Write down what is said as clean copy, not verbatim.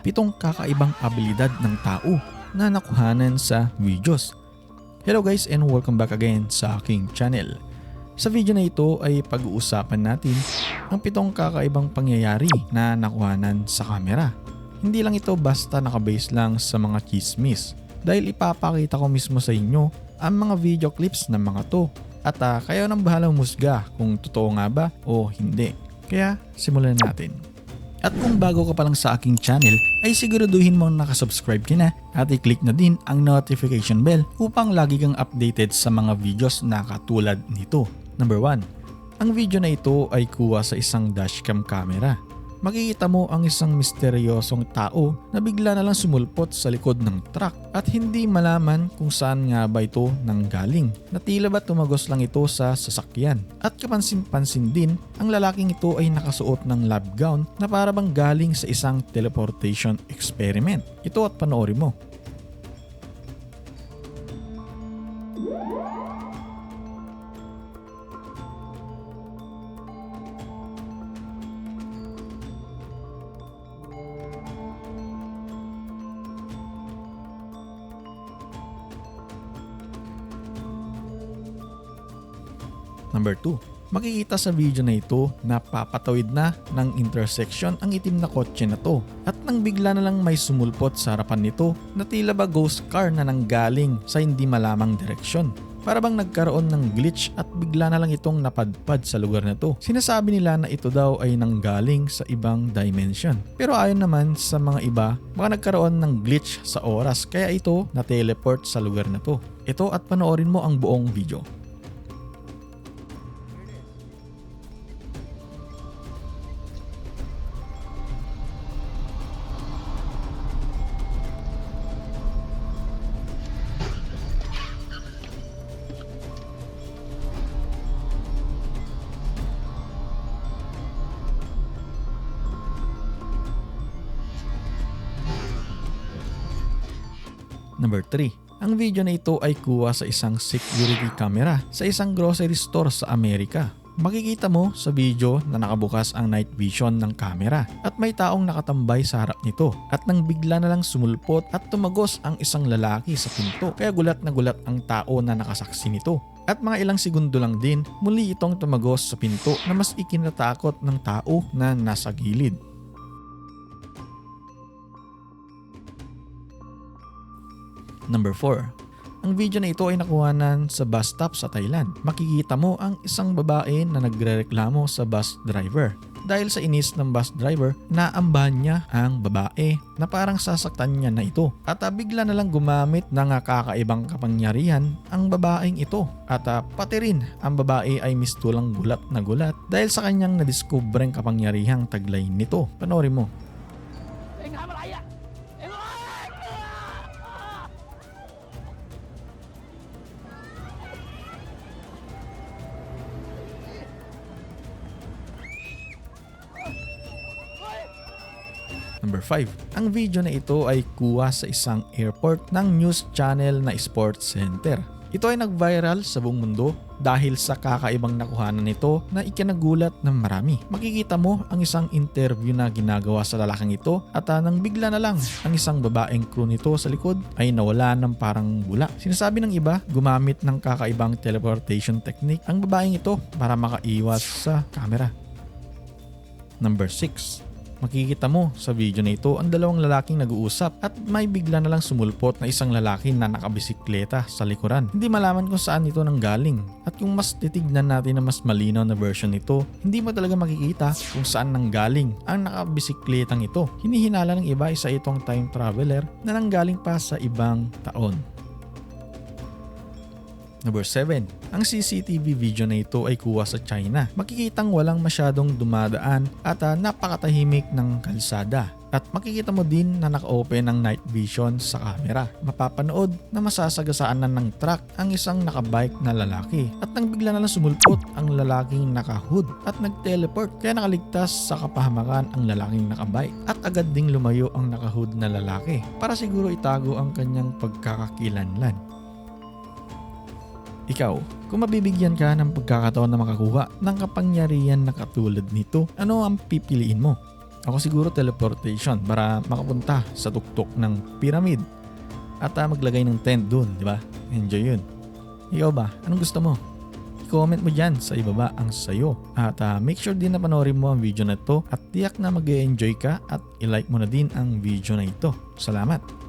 7 kakaibang abilidad ng tao na nakuhanan sa videos. Hello guys and welcome back again sa aking channel. Sa video na ito ay pag-uusapan natin ang 7 kakaibang pangyayari na nakuhanan sa kamera. Hindi lang ito basta nakabase lang sa mga chismis dahil ipapakita ko mismo sa inyo ang mga video clips ng mga to at kayo nang bahalang musga kung totoo nga ba o hindi. Kaya simulan natin. At kung bago ka pa lang sa aking channel ay siguraduhin mong nakasubscribe ka na at i-click na din ang notification bell upang lagi kang updated sa mga videos na katulad nito. Number 1. Ang video na ito ay kuha sa isang dashcam camera. Makikita mo ang isang misteryosong tao na bigla na lang sumulpot sa likod ng truck at hindi malaman kung saan nga ba ito nanggaling. Na tila ba tumagos lang ito sa sasakyan. At kapansin-pansin din, ang lalaking ito ay nakasuot ng lab gown na para bang galing sa isang teleportation experiment. Ito at panoorin mo. Number 2. Makikita sa video na ito na papatawid na ng intersection ang itim na kotse na to at nang bigla na lang may sumulpot sa harapan nito na tila ba ghost car na nanggaling sa hindi malamang direksyon. Para bang nagkaroon ng glitch at bigla na lang itong napadpad sa lugar na to. Sinasabi nila na ito daw ay nanggaling sa ibang dimension. Pero ayon naman sa mga iba, baka nagkaroon ng glitch sa oras kaya ito na-teleport sa lugar na to. Ito at panoorin mo ang buong video. Number 3. Ang video na ito ay kuha sa isang security camera sa isang grocery store sa Amerika. Makikita mo sa video na nakabukas ang night vision ng camera at may taong nakatambay sa harap nito at nang bigla na lang sumulpot at tumagos ang isang lalaki sa pinto kaya gulat na gulat ang tao na nakasaksi nito. At mga ilang segundo lang din muli itong tumagos sa pinto na mas ikinatakot ng tao na nasa gilid. Number 4. Ang video na ito ay nakuhanan sa bus stop sa Thailand. Makikita mo ang isang babae na nagrereklamo sa bus driver. Dahil sa inis ng bus driver, naambahan niya ang babae na parang sasaktan niya na ito. At bigla na lang gumamit ng kakaibang kapangyarihan ang babaeng ito. At pati rin ang babae ay mistulang gulat na gulat dahil sa kanyang nadiskubreng kapangyarihang taglay nito. Panoorin mo. Number 5. Ang video na ito ay kuha sa isang airport ng news channel na Sports Center. Ito ay nag-viral sa buong mundo dahil sa kakaibang nakuhanan nito na ikinagulat ng marami. Makikita mo ang isang interview na ginagawa sa lalaking ito at nang bigla na lang ang isang babaeng crew nito sa likod ay nawala ng parang bula. Sinasabi ng iba, gumamit ng kakaibang teleportation technique ang babaeng ito para makaiwas sa camera. Number 6. Makikita mo sa video na ito ang dalawang lalaking nag-uusap at may bigla na lang sumulpot na isang lalaki na nakabisikleta sa likuran. Hindi malaman kung saan ito nanggaling. At kung mas titignan natin na mas malinaw na version nito, hindi mo talaga makikita kung saan nanggaling ang nakabisikletang ito. Hinihinala ng iba isa itong time traveler na nanggaling pa sa ibang taon. Number 7. Ang CCTV video na ito ay kuha sa China. Makikitang walang masyadong dumadaan at napakatahimik ng kalsada. At makikita mo din na naka-open ang night vision sa camera. Mapapanood na masasagasaan na ng truck ang isang nakabike na lalaki. At nang bigla na lang sumulpot ang lalaking naka-hood at nag-teleport kaya nakaligtas sa kapahamakan ang lalaking nakabike. At agad ding lumayo ang naka-hood na lalaki para siguro itago ang kanyang pagkakakilanlan. Ikaw, kung mabibigyan ka ng pagkakataon na makakuha ng kapangyarihan na katulad nito, ano ang pipiliin mo? Ako siguro teleportation para makapunta sa tuktok ng pyramid at maglagay ng tent dun, di ba? Enjoy yun. Ikaw ba? Anong gusto mo? I-comment mo dyan sa ibaba ang sayo. At make sure din na panoorin mo ang video na to at tiyak na mag-enjoy ka at i-like mo na din ang video na ito. Salamat!